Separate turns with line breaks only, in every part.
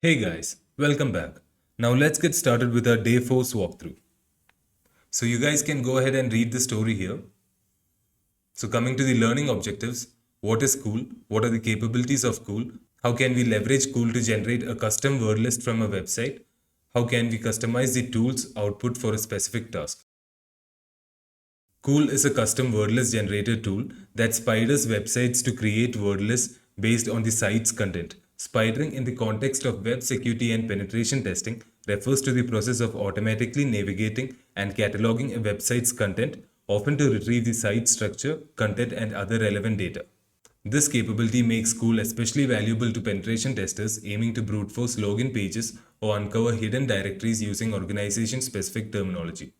Hey guys, welcome back. Now let's get started with our day 4's walkthrough. So you guys can go ahead and read the story here. So coming to the learning objectives, what is Cool? What are the capabilities of Cool? How can we leverage Cool to generate a custom word list from a website? How can we customize the tool's output for a specific task? Cool is a custom wordless generator tool that spiders websites to create word lists based on the site's content. Spidering in the context of web security and penetration testing refers to the process of automatically navigating and cataloging a website's content, often to retrieve the site structure, content, and other relevant data. This capability makes Cool especially valuable to penetration testers aiming to brute force login pages or uncover hidden directories using organization specific terminology.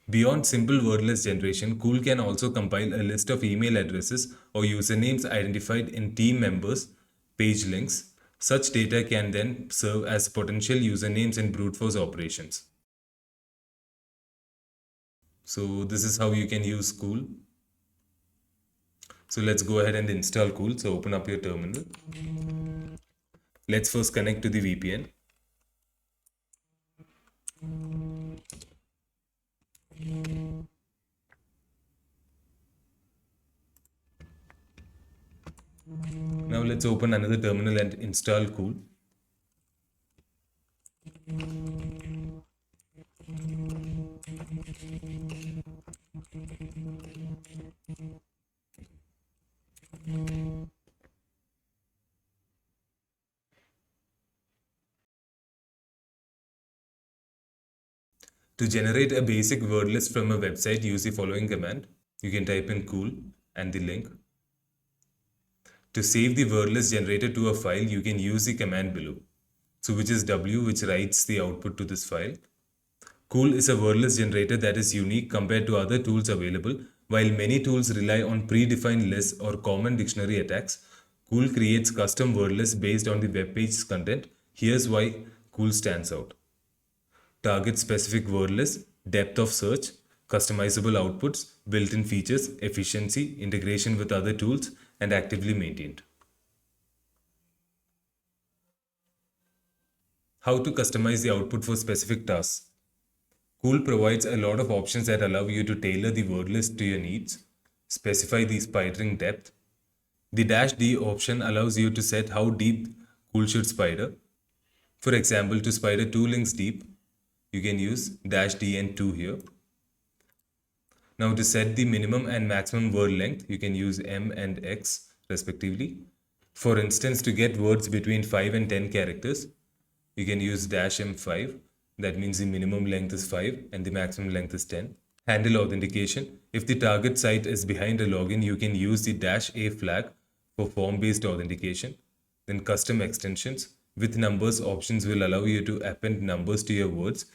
Beyond simple wordless generation, Cool can also compile a list of email addresses or usernames identified in team members' page links. Such data can then serve as potential usernames in brute force operations. So this is how you can use Cool. So let's go ahead and install Cool. So open up your terminal. Let's first connect to the VPN. Now let's open another terminal and install Cool. To generate a basic word list from a website, use the following command. You can type in cool and the link. To save the word list generated to a file, you can use the command below. So which is W, which writes the output to this file. Cool is a word list generator that is unique compared to other tools available. While many tools rely on predefined lists or common dictionary attacks, Cool creates custom word lists based on the web page's content. Here's why Cool stands out. Target specific word list, depth of search, customizable outputs, built-in features, efficiency, integration with other tools, and actively maintained. How to customize the output for specific tasks. Cool provides a lot of options that allow you to tailor the word list to your needs, specify the spidering depth. The -D option allows you to set how deep Cool should spider. For example, to spider 2 links deep, you can use -D and 2 here. Now to set the minimum and maximum word length, you can use M and X respectively. For instance, to get words between 5 and 10 characters, you can use -M5. That means the minimum length is 5 and the maximum length is 10. Handle authentication. If the target site is behind a login, you can use the -A flag for form-based authentication. Then custom extensions. With numbers, options will allow you to append numbers to your words,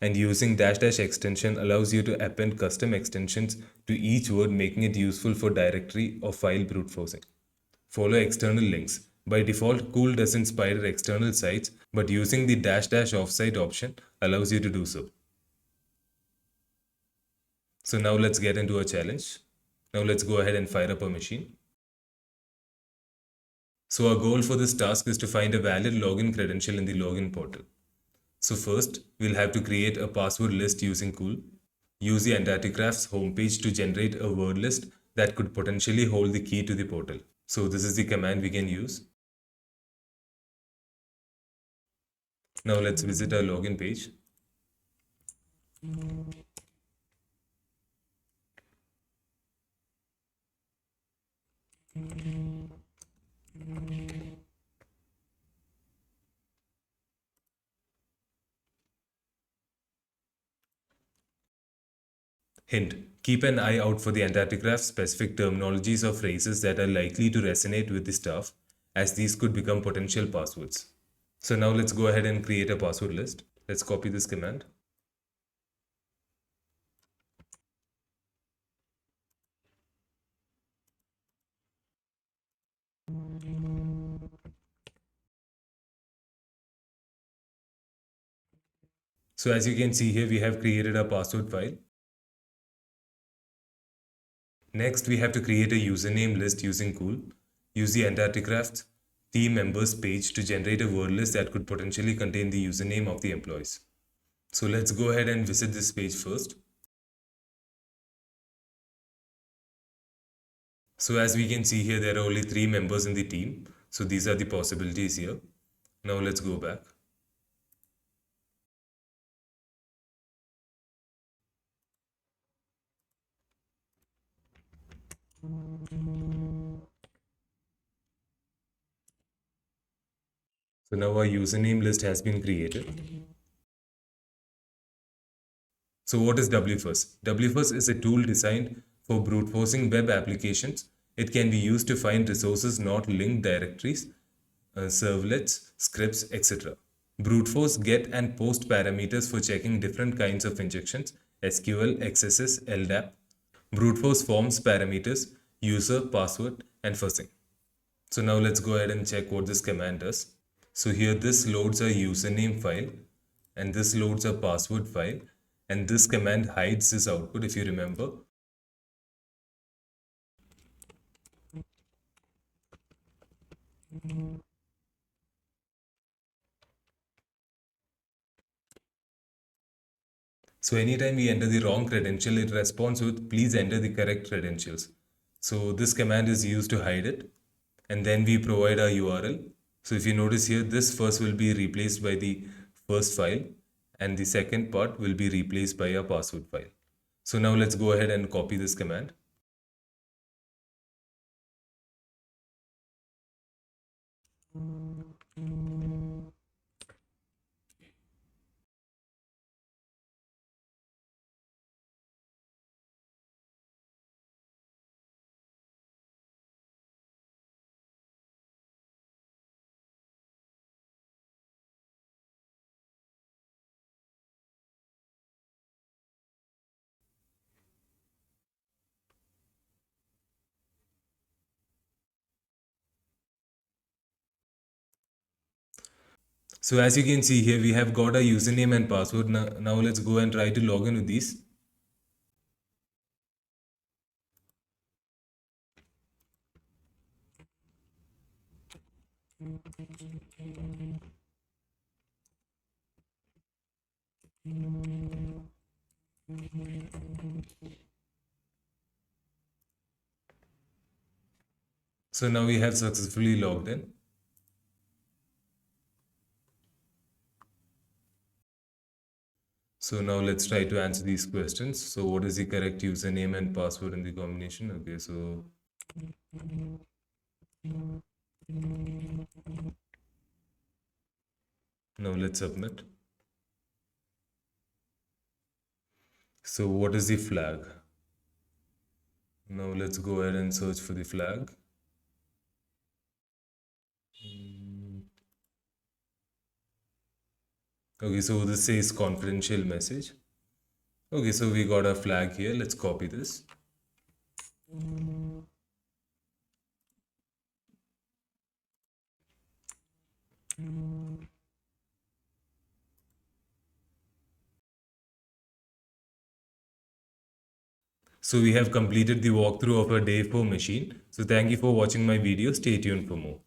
and using -- extension allows you to append custom extensions to each word, making it useful for directory or file brute forcing. Follow external links. By default, Cool doesn't spider external sites, but using the -- offsite option allows you to do so. So now let's get into a challenge. Now let's go ahead and fire up a machine. So our goal for this task is to find a valid login credential in the login portal. So first, we'll have to create a password list using Cool. Use the Entity Graph's homepage to generate a word list that could potentially hold the key to the portal. So this is the command we can use. Now let's visit our login page. Hint: keep an eye out for the Entity Graph specific terminologies or phrases that are likely to resonate with the staff, as these could become potential passwords. So now let's go ahead and create a password list. Let's copy this command. So as you can see here, we have created a password file. Next, we have to create a username list using Cool. use the Antarcticraft team members page to generate a word list that could potentially contain the username of the employees. So let's go ahead and visit this page first. So as we can see here, there are only 3 members in the team. So these are the possibilities here. Now let's go back. So now our username list has been created. So what is WFirst? WFirst is a tool designed for brute forcing web applications. It can be used to find resources not linked directories, servlets, scripts, etc. Brute force get and post parameters for checking different kinds of injections, SQL, XSS, LDAP. Brute force forms parameters, user, password, and fuzzing. So now let's go ahead and check what this command does. So here this loads a username file and this loads a password file, and this command hides this output if you remember. So anytime we enter the wrong credential, it responds with please enter the correct credentials. So this command is used to hide it, and then we provide our URL. So if you notice here, this first will be replaced by the first file and the second part will be replaced by a password file. So now let's go ahead and copy this command. So as you can see here, we have got a username and password. Now let's go and try to log in with these. So now we have successfully logged in. So now let's try to answer these questions. So what is the correct username and password in the combination? Okay, so now let's submit. So what is the flag? Now let's go ahead and search for the flag. Okay, so this says confidential message. Okay, so we got a flag here. Let's copy this. So we have completed the walkthrough of a day 4 machine. So thank you for watching my video. Stay tuned for more.